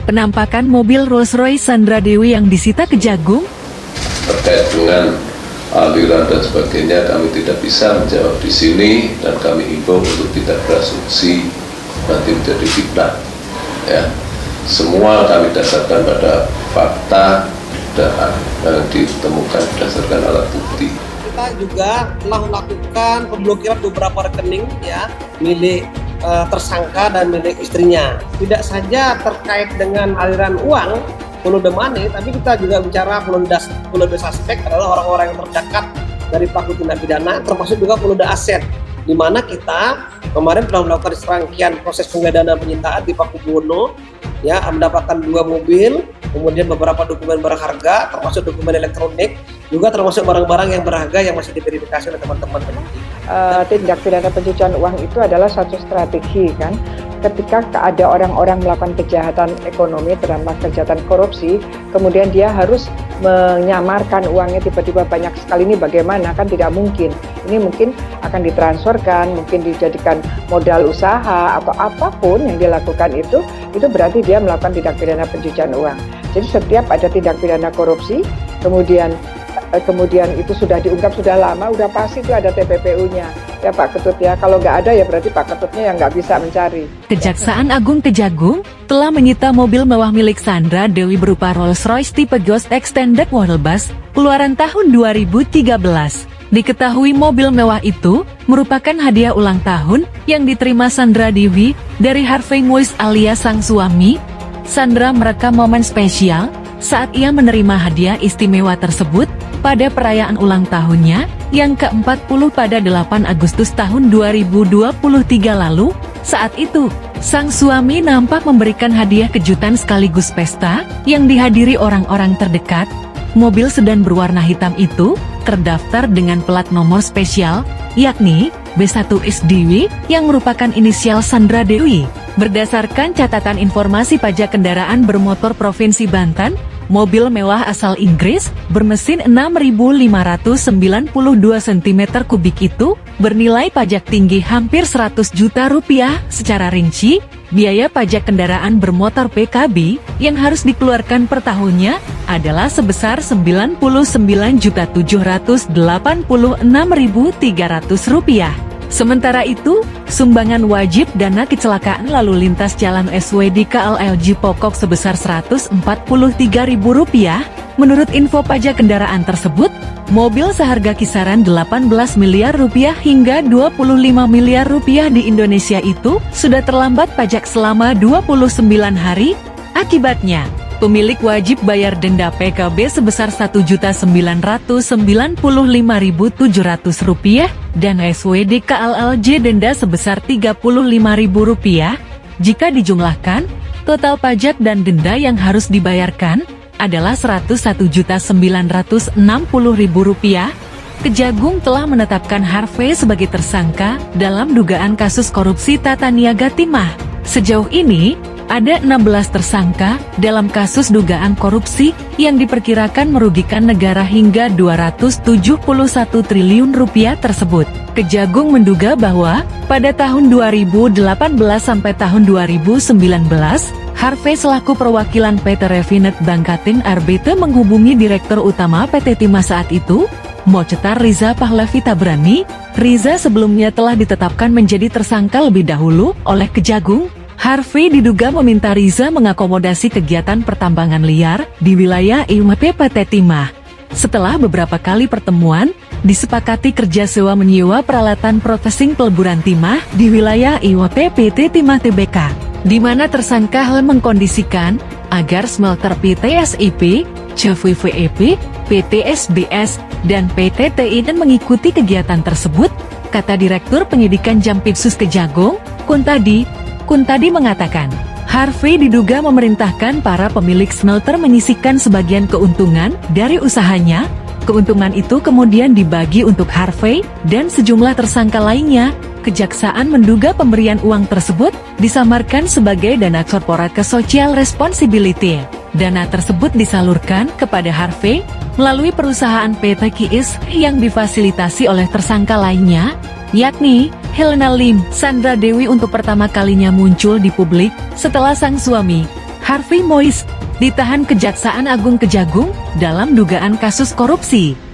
penampakan mobil Rolls-Royce Sandra Dewi yang disita Kejagung? Terkait dengan aliran dan sebagainya kami tidak bisa menjawab di sini, dan kami himbau untuk tidak berasumsi nanti menjadi fitnah. Ya, semua kami dasarkan pada fakta dan yang ditemukan berdasarkan alat bukti. Kita juga telah melakukan pemblokiran beberapa rekening ya milik tersangka dan milik istrinya. Tidak saja terkait dengan aliran uang, follow the money, tapi kita juga bicara follow the suspect adalah orang-orang yang terdekat dari pelaku tindak pidana, termasuk juga follow the asset, di mana kita kemarin telah melakukan serangkaian proses penggeledahan dan penyitaan di Pakubuwono, ya, mendapatkan 2 mobil, kemudian beberapa dokumen berharga, termasuk dokumen elektronik, juga termasuk barang-barang yang berharga yang masih diverifikasi oleh teman-teman penyidik. Tindak pidana pencucian uang itu adalah suatu strategi kan. Ketika ada orang-orang melakukan kejahatan ekonomi, terutama kejahatan korupsi, kemudian dia harus menyamarkan uangnya tiba-tiba banyak sekali, ini bagaimana? Kan tidak mungkin. Ini mungkin akan ditransferkan, mungkin dijadikan modal usaha atau apapun yang dilakukan itu berarti dia melakukan tindak pidana pencucian uang. Jadi setiap ada tindak pidana korupsi, kemudian itu sudah diungkap sudah lama, udah pasti itu ada TPPU-nya. Ya Pak Ketut ya, kalau nggak ada ya berarti Pak Ketutnya yang nggak bisa mencari. Kejaksaan Agung Kejagung telah menyita mobil mewah milik Sandra Dewi berupa Rolls-Royce tipe Ghost Extended Wheelbase keluaran tahun 2013. Diketahui mobil mewah itu merupakan hadiah ulang tahun yang diterima Sandra Dewi dari Harvey Muiz alias sang suami. Sandra merekam momen spesial saat ia menerima hadiah istimewa tersebut pada perayaan ulang tahunnya yang ke-40 pada 8 Agustus tahun 2023 lalu. Saat itu, sang suami nampak memberikan hadiah kejutan sekaligus pesta yang dihadiri orang-orang terdekat. Mobil sedan berwarna hitam itu terdaftar dengan plat nomor spesial, yakni B1SDW yang merupakan inisial Sandra Dewi. Berdasarkan catatan informasi pajak kendaraan bermotor Provinsi Banten, mobil mewah asal Inggris bermesin 6.592 cm3 itu bernilai pajak tinggi hampir 100 juta rupiah. Secara rinci, biaya pajak kendaraan bermotor PKB yang harus dikeluarkan per tahunnya adalah sebesar Rp99.786.300. Sementara itu, sumbangan wajib dana kecelakaan lalu lintas jalan SWD KLLG pokok sebesar Rp143.000. Menurut info pajak kendaraan tersebut, mobil seharga kisaran 18 miliar rupiah hingga 25 miliar rupiah di Indonesia itu sudah terlambat pajak selama 29 hari. Akibatnya, pemilik wajib bayar denda PKB sebesar Rp1.995.700 dan SWD KLLJ denda sebesar Rp35.000. Jika dijumlahkan, total pajak dan denda yang harus dibayarkan adalah Rp101.960.000. Kejagung telah menetapkan Harvey sebagai tersangka dalam dugaan kasus korupsi tata niaga timah. Sejauh ini, ada 16 tersangka dalam kasus dugaan korupsi yang diperkirakan merugikan negara hingga Rp271 triliun tersebut. Kejagung menduga bahwa pada tahun 2018 sampai tahun 2019, Harvey selaku perwakilan PT Refinet Bangkatin RBT menghubungi Direktur Utama PT Timah saat itu, Mocetar Riza Pahlavi Tabrani. Riza sebelumnya telah ditetapkan menjadi tersangka lebih dahulu oleh Kejagung. Harvey diduga meminta Riza mengakomodasi kegiatan pertambangan liar di wilayah IMP PT Timah. Setelah beberapa kali pertemuan, disepakati kerja sewa menyewa peralatan processing peleburan timah di wilayah IWP PT Timah Tbk, di mana tersangka hal mengkondisikan agar smelter PT SIP, CVVEP, PT SBS, dan PT TIN mengikuti kegiatan tersebut, kata Direktur Penyidikan Jampitsus Kejagung, Kuntadi mengatakan, Harvey diduga memerintahkan para pemilik smelter menyisihkan sebagian keuntungan dari usahanya. Keuntungan itu kemudian dibagi untuk Harvey dan sejumlah tersangka lainnya. Kejaksaan menduga pemberian uang tersebut disamarkan sebagai dana corporate social responsibility. Dana tersebut disalurkan kepada Harvey melalui perusahaan PT Kiis yang difasilitasi oleh tersangka lainnya, yakni Helena Lim. Sandra Dewi untuk pertama kalinya muncul di publik setelah sang suami, Harvey Moise, ditahan Kejaksaan Agung Kejagung dalam dugaan kasus korupsi.